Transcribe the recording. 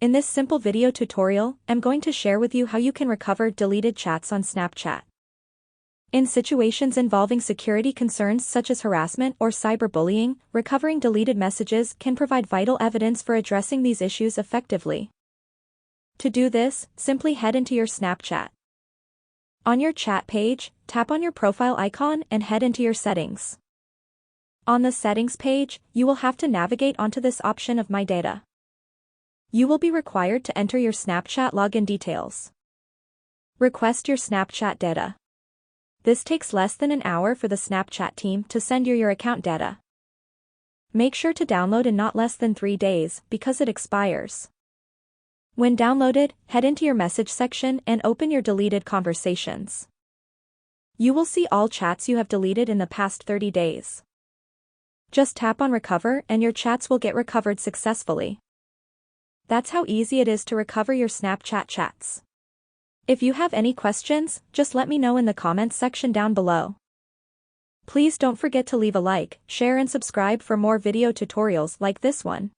In this simple video tutorial, I'm going to share with you how you can recover deleted chats on Snapchat. In situations involving security concerns such as harassment or cyberbullying, recovering deleted messages can provide vital evidence for addressing these issues effectively. To do this, simply head into your Snapchat. On your chat page, tap on your profile icon and head into your settings. On the settings page, you will have to navigate onto this option of My Data. You will be required to enter your Snapchat login details. Request your Snapchat data. This takes less than an hour for the Snapchat team to send your account data. Make sure to download in not less than 3 days because it expires. When downloaded, head into your message section and open your deleted conversations. You will see all chats you have deleted in the past 30 days. Just tap on Recover and your chats will get recovered successfully. That's how easy it is to recover your Snapchat chats. If you have any questions, just let me know in the comments section down below. Please don't forget to leave a like, share and subscribe for more video tutorials like this one.